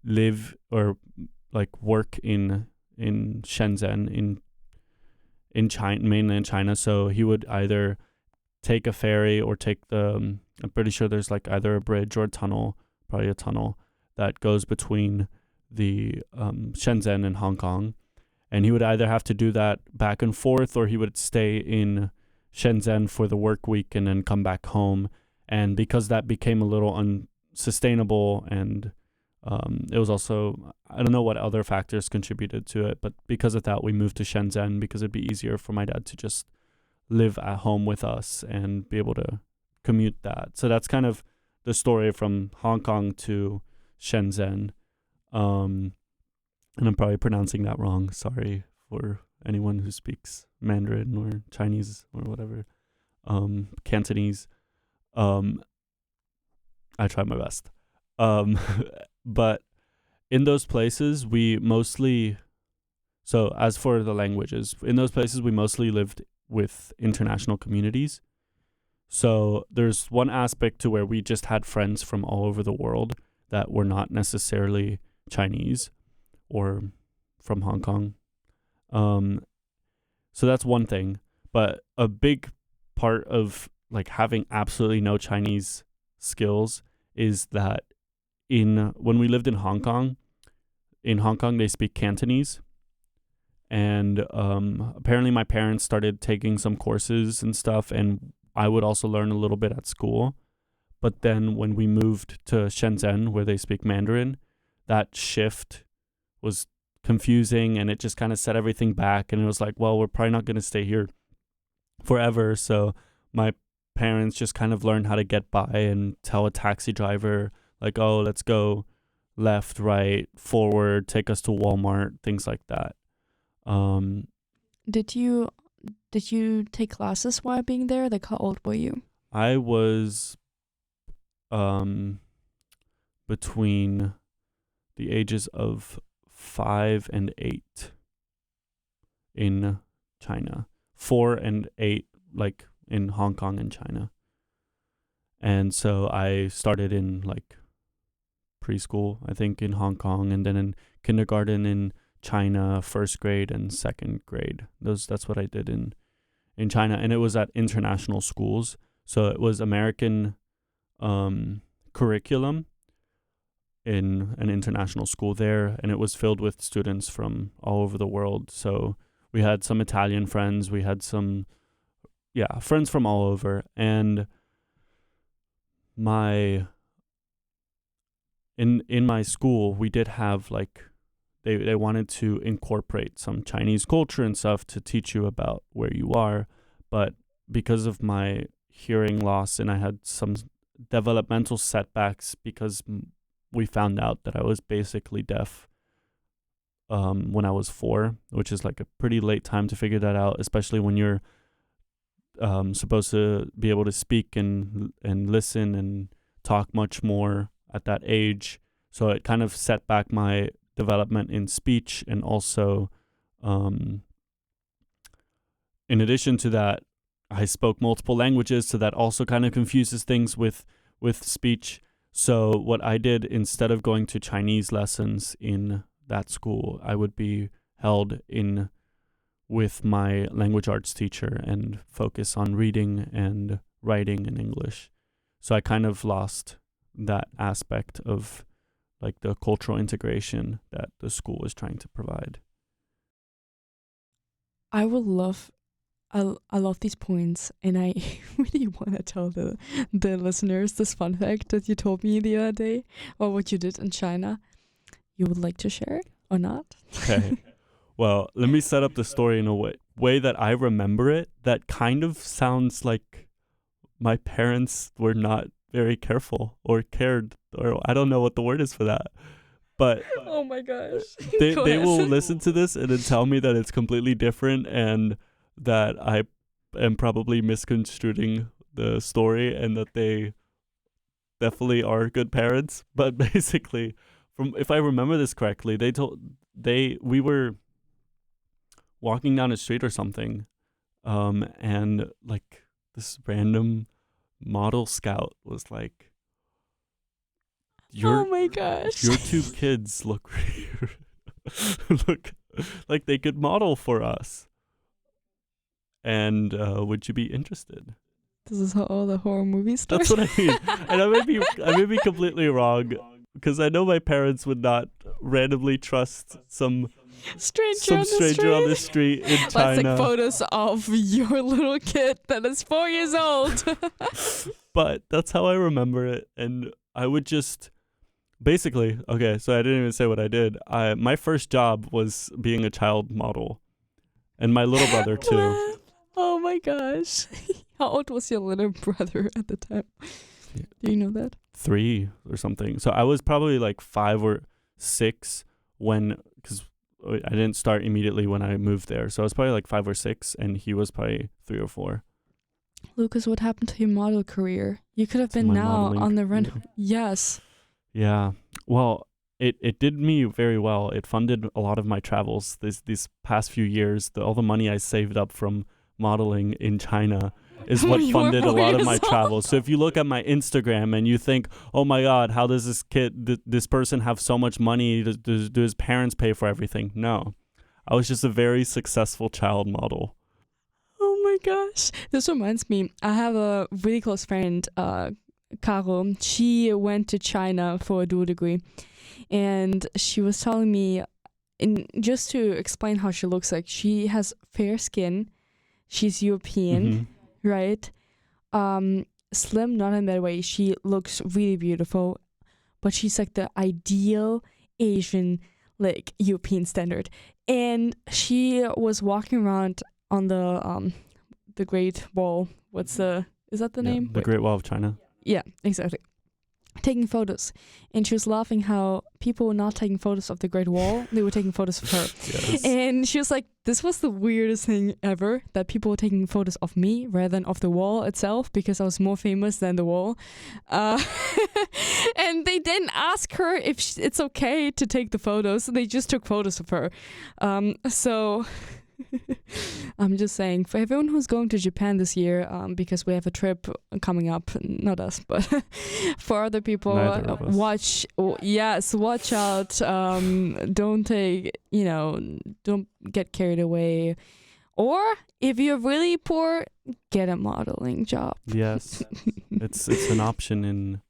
live or like work in Shenzhen in China, mainland China. So he would either take a ferry or take I'm pretty sure there's like either a bridge or a tunnel, probably a tunnel, that goes between the Shenzhen and Hong Kong. And he would either have to do that back and forth, or he would stay in Shenzhen for the work week and then come back home. And because that became a little unsustainable, and it was also, I don't know what other factors contributed to it, but because of that, we moved to Shenzhen because it'd be easier for my dad to just live at home with us and be able to commute that. So that's kind of the story from Hong Kong to Shenzhen. And I'm probably pronouncing that wrong. Sorry for anyone who speaks Mandarin or Chinese or whatever. Cantonese. I try my best. But in those places, so as for the languages, in those places, we mostly lived with international communities. So there's one aspect to where we just had friends from all over the world that were not necessarily Chinese or from Hong Kong. So that's one thing. But a big part of like having absolutely no Chinese skills is that when we lived in Hong Kong they speak Cantonese. And apparently my parents started taking some courses and stuff, and I would also learn a little bit at school. But then when we moved to Shenzhen, where they speak Mandarin, that shift was confusing, and it just kind of set everything back. And it was like, well, we're probably not going to stay here forever. So my parents just kind of learned how to get by and tell a taxi driver, like, oh, let's go left, right, forward, take us to Walmart, things like that. Did you take classes while being there? Like, how old were you? I was between the ages of 5 and 8 in China. 4 and 8 like in Hong Kong and China. And so I started in like preschool, I think, in Hong Kong, and then in kindergarten in China, first grade and second grade. That's what I did in China, and it was at international schools. So it was American curriculum in an international school there, and it was filled with students from all over the world. So we had some Italian friends, we had some friends from all over, and in my school we did have like they wanted to incorporate some Chinese culture and stuff to teach you about where you are, but because of my hearing loss and I had some developmental setbacks because we found out that I was basically deaf when I was 4, which is like a pretty late time to figure that out, especially when you're supposed to be able to speak and listen and talk much more at that age. So it kind of set back my development in speech, and also in addition to that, I spoke multiple languages, so that also kind of confuses things with speech. So what I did, instead of going to Chinese lessons in that school, I would be held in with my language arts teacher and focus on reading and writing in English. So I kind of lost that aspect of like the cultural integration that the school was trying to provide. I love these points, and I really want to tell the listeners this fun fact that you told me the other day, or what you did in China. You would like to share it or not? Okay. Well, let me set up the story in a way that I remember it that kind of sounds like my parents were not very careful or cared, or I don't know what the word is for that. But oh my gosh. They will listen to this and then tell me that it's completely different and that I am probably misconstruing the story and that they definitely are good parents. But basically, if I remember this correctly, we were walking down a street or something, and like this random model scout was like, oh my gosh, your 2 kids look like they could model for us, and would you be interested? This is how all the horror movies start. That's what I mean. And I may be completely wrong, because I know my parents would not randomly trust some stranger on the street in China. Let's take photos of your little kid that is 4 years old. But that's how I remember it. And I would just basically, okay, so I didn't even say what I did. My first job was being a child model, and my little brother too. Oh my gosh. How old was your little brother at the time? Yeah. Do you know that? 3 or something. So I was probably like 5 or 6 because I didn't start immediately when I moved there. So I was probably like 5 or 6, and he was probably 3 or 4. Lucas, what happened to your model career? You could have been now on the run. Yes. Yeah. Well, it did me very well. It funded a lot of my travels these past few years. All the money I saved up from modeling in China is what funded a lot of my travels. So if you look at my Instagram and you think, oh my God, how does this person have so much money? Do his parents pay for everything? No. I was just a very successful child model. Oh my gosh. This reminds me, I have a really close friend, Caro. She went to China for a dual degree, and she was telling me, just to explain how she looks like, she has fair skin, she's European, right? Slim, not in that way. She looks really beautiful, but she's like the ideal Asian, like European standard. And she was walking around on the Great Wall. Is Is that the Yeah, name? the Wait. Great Wall of China. Yeah, exactly. Taking photos. And she was laughing how people were not taking photos of the Great Wall. They were taking photos of her. Yes. And she was like, this was the weirdest thing ever, that people were taking photos of me rather than of the wall itself, because I was more famous than the wall. And they didn't ask her if it's okay to take the photos. They just took photos of her. So I'm just saying, for everyone who's going to Japan this year, because we have a trip coming up, not us, but for other people, Neither of us. watch out. Don't don't get carried away. Or if you're really poor, get a modeling job. Yes, it's an option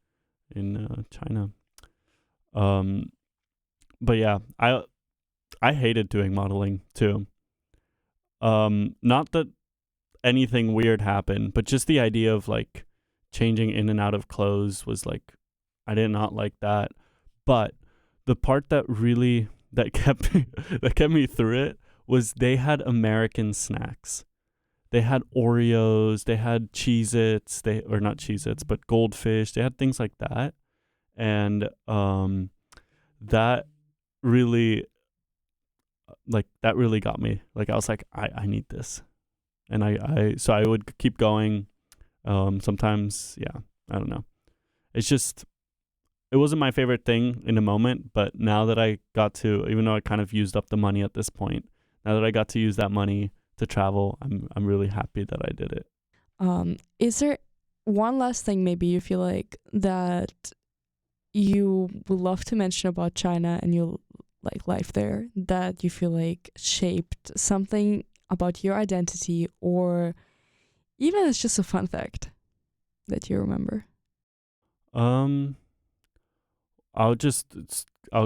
in China. But yeah, I hated doing modeling too. Not that anything weird happened, but just the idea of like changing in and out of clothes was like, I did not like that. But the part that kept me through it was they had American snacks. They had Oreos, they had Cheez-Its, or not Cheez-Its, but Goldfish. They had things like that. And that really got me. Like I was like, I need this. And so I would keep going. Sometimes, yeah, I don't know. It wasn't my favorite thing in the moment, but now that I got to, even though I kind of used up the money at this point, now that I got to use that money to travel, I'm really happy that I did it. Is there one last thing maybe you feel like that you would love to mention about China and your like life there, that you feel like shaped something about your identity, or even it's just a fun fact that you remember? I'll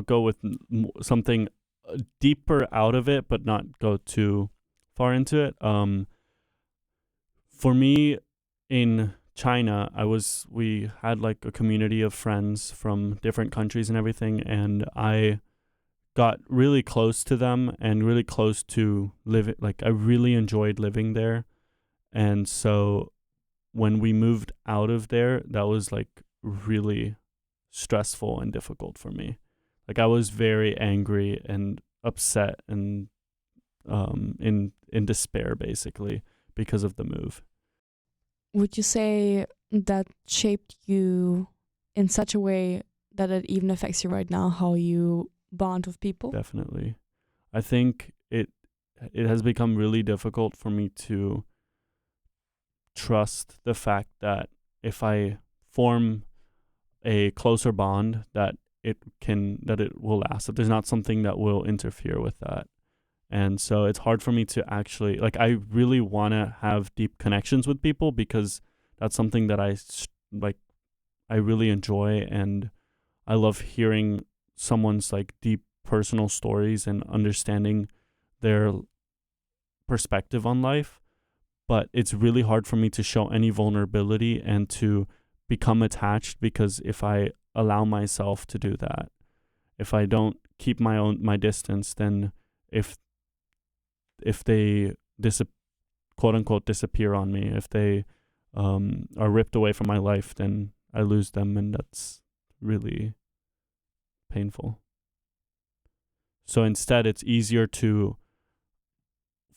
go with something deeper out of it, but not go too far into it. For me, in China, we had like a community of friends from different countries and everything, and I got really close to them and really close to living. Like I really enjoyed living there, and so when we moved out of there, that was like really stressful and difficult for me. Like I was very angry and upset and in despair basically because of the move. Would you say that shaped you in such a way that it even affects you right now, how you bond with people? Definitely. I think it has become really difficult for me to trust the fact that if I form a closer bond, that it will last, that there's not something that will interfere with that. And so it's hard for me to actually, like, I really want to have deep connections with people because that's something that I really enjoy, and I love hearing someone's like deep personal stories and understanding their perspective on life. But it's really hard for me to show any vulnerability and to become attached, because if I allow myself to do that, if I don't keep my distance, then if they quote unquote disappear on me, if they are ripped away from my life, then I lose them, and that's really painful. So instead, it's easier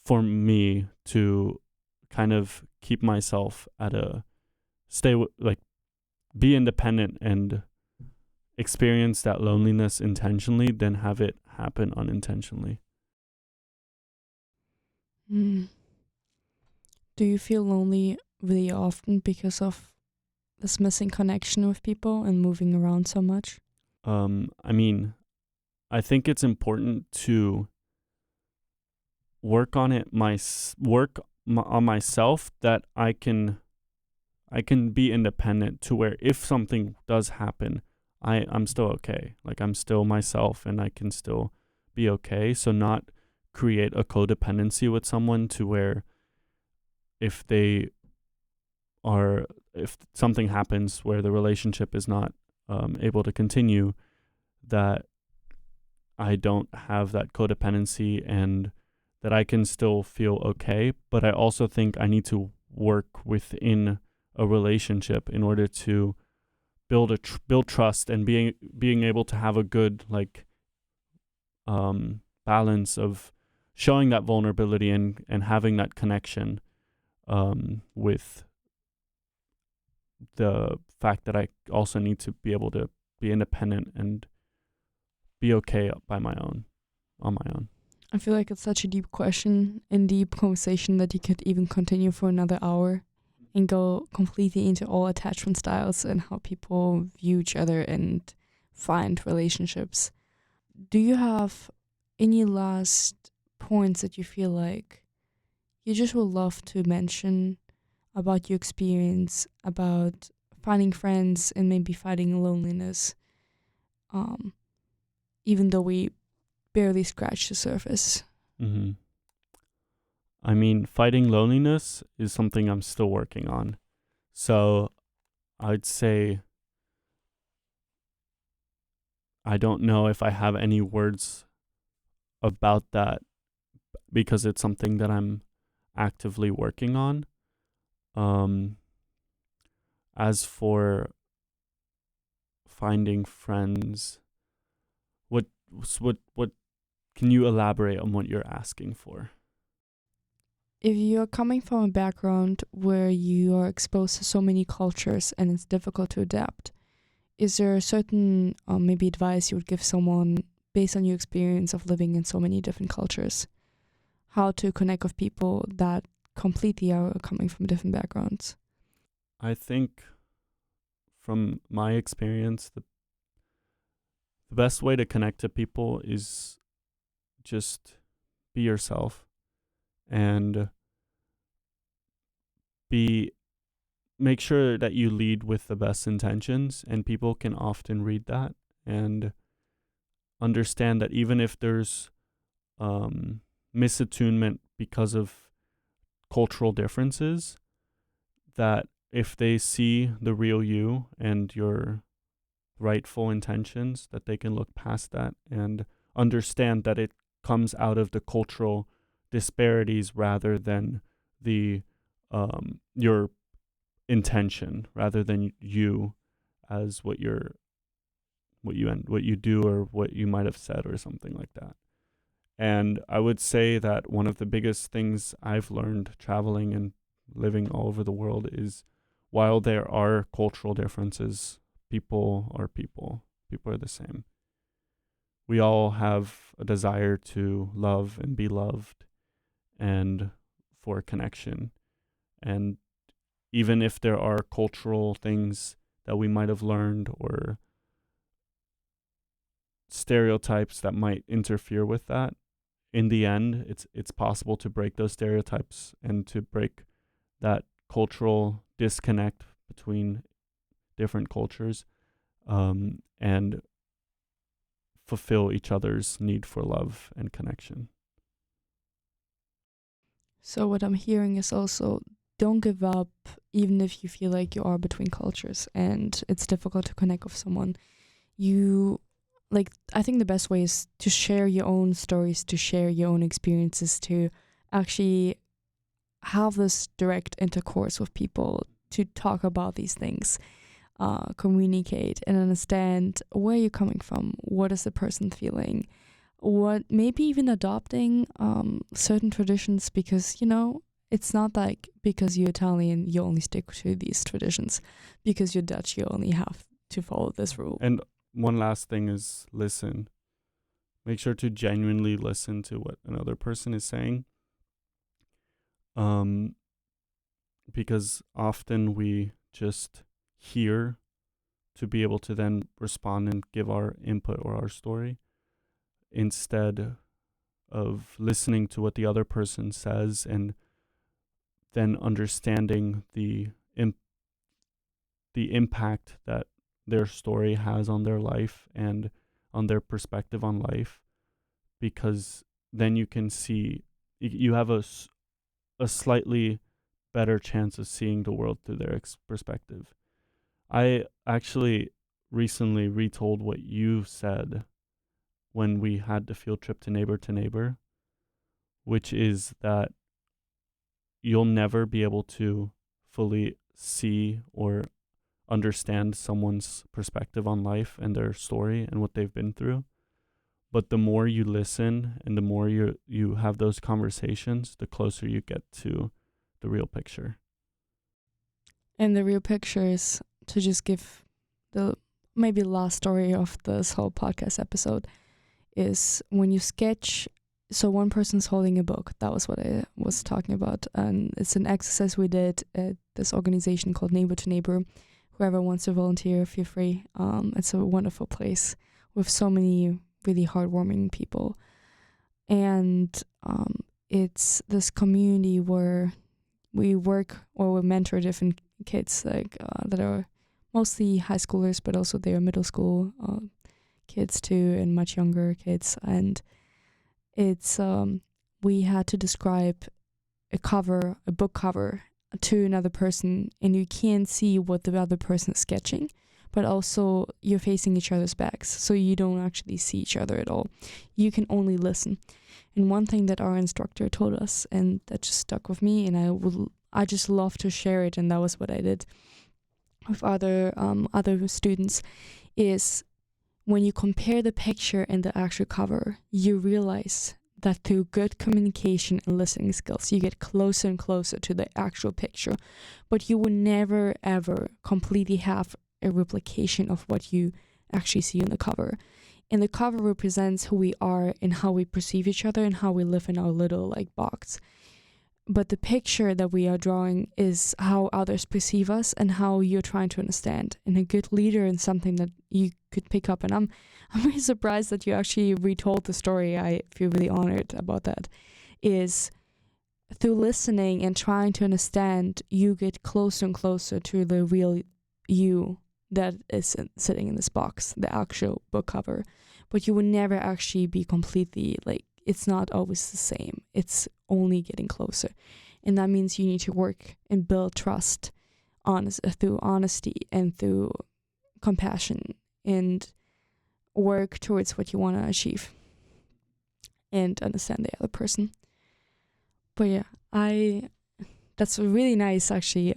for me to kind of keep myself be independent and experience that loneliness intentionally than have it happen unintentionally. Do you feel lonely really often because of this missing connection with people and moving around so much? I mean, I think it's important to work on on myself, that I can be independent to where if something does happen, I'm still okay. Like I'm still myself and I can still be okay. So not create a codependency with someone to where if something happens where the relationship is not able to continue, that I don't have that codependency and that I can still feel okay. But I also think I need to work within a relationship, in order to build trust, and being able to have a good balance of showing that vulnerability and having that connection with the fact that I also need to be able to be independent and be okay on my own. I feel like it's such a deep question and deep conversation that you could even continue for another hour and go completely into all attachment styles and how people view each other and find relationships. Do you have any last points that you feel like you just would love to mention about your experience, about finding friends and maybe fighting loneliness, even though we barely scratch the surface? Mm-hmm. I mean, fighting loneliness is something I'm still working on. So I'd say I don't know if I have any words about that, because it's something that I'm actively working on. As for finding friends, what can you elaborate on what you're asking for? If you're coming from a background where you are exposed to so many cultures and it's difficult to adapt, is there a certain maybe advice you would give someone based on your experience of living in so many different cultures? How to connect with people that completely are coming from different backgrounds? I think from my experience, the best way to connect to people is just be yourself, and make sure that you lead with the best intentions, and people can often read that and understand that even if there's misattunement because of cultural differences, that if they see the real you and your rightful intentions, that they can look past that and understand that it comes out of the cultural disparities rather than the your intention, rather than you as what you do or what you might have said or something like that. And I would say that one of the biggest things I've learned traveling and living all over the world is, while there are cultural differences, people are people. People are the same. We all have a desire to love and be loved and for connection. And even if there are cultural things that we might have learned or stereotypes that might interfere with that, in the end, it's possible to break those stereotypes and to break that cultural disconnect between different cultures, and fulfill each other's need for love and connection. So what I'm hearing is also, don't give up even if you feel like you are between cultures and it's difficult to connect with someone. I think the best way is to share your own stories, to share your own experiences, to actually have this direct intercourse with people, to talk about these things, communicate and understand where you're coming from, what is the person feeling, what maybe even adopting certain traditions, because it's not like because you're Italian you only stick to these traditions, because you're Dutch you only have to follow this rule. And one last thing is listen. Make sure to genuinely listen to what another person is saying. Because often we just hear to be able to then respond and give our input or our story, instead of listening to what the other person says and then understanding the impact that their story has on their life and on their perspective on life, because then you can see, you have a slightly better chance of seeing the world through their perspective. I actually recently retold what you said when we had the field trip to Neighbor, which is that you'll never be able to fully see or understand someone's perspective on life and their story and what they've been through. But the more you listen and the more you have those conversations, the closer you get to the real picture. And the real picture is, to just give the maybe last story of this whole podcast episode, is when you sketch. So one person's holding a book. That was what I was talking about. And it's an exercise we did at this organization called Neighbor to Neighbor. Whoever wants to volunteer, feel free. It's a wonderful place with so many really heartwarming people. And it's this community where we work or we mentor different kids that are mostly high schoolers, but also they are middle school kids too, and much younger kids. And it's we had to describe a book cover to another person, and you can't see what the other person is sketching, but also you're facing each other's backs, so you don't actually see each other at all. You can only listen. And one thing that our instructor told us, and that just stuck with me, and I just love to share it, and that was what I did with other students, is when you compare the picture and the actual cover, you realize that through good communication and listening skills, you get closer and closer to the actual picture, but you will never ever completely have a replication of what you actually see in the cover. And the cover represents who we are and how we perceive each other and how we live in our little box. But the picture that we are drawing is how others perceive us and how you're trying to understand. And a good leader and something that you could pick up. And I'm really surprised that you actually retold the story. I feel really honored about that. Is through listening and trying to understand, you get closer and closer to the real you that is sitting in this box, the actual book cover. But you will never actually be completely it's not always the same. It's only getting closer. And that means you need to work and build trust through honesty and through compassion, and work towards what you want to achieve and understand the other person. But yeah, that's a really nice actually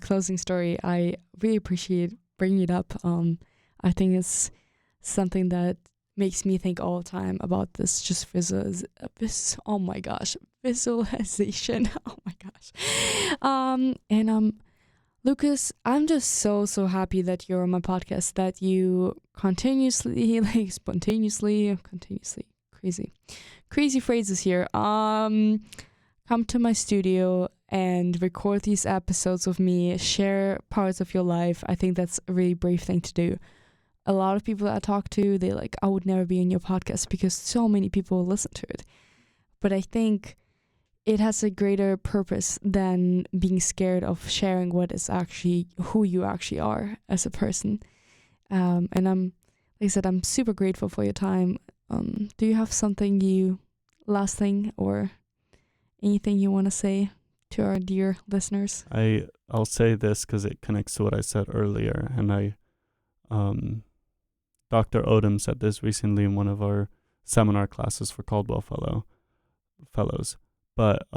closing story. I really appreciate bringing it up. I think it's something that makes me think all the time about this just visualization. Oh my gosh. And Lucas, I'm just so happy that you're on my podcast, that you continuously, crazy phrases here, come to my studio and record these episodes with me, share parts of your life. I think that's a really brave thing to do. A lot of people that I talk to, they I would never be in your podcast because so many people listen to it. But I think it has a greater purpose than being scared of sharing what is actually who you actually are as a person. And I'm super grateful for your time. Do you have last thing or anything you want to say to our dear listeners? I'll say this because it connects to what I said earlier, and Dr. Odom said this recently in one of our seminar classes for Caldwell Fellows. But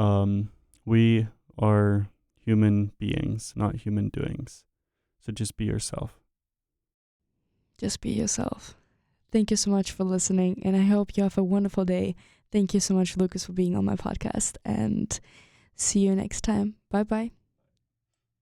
we are human beings, not human doings. So just be yourself. Just be yourself. Thank you so much for listening, and I hope you have a wonderful day. Thank you so much, Lucas, for being on my podcast, and see you next time. Bye-bye.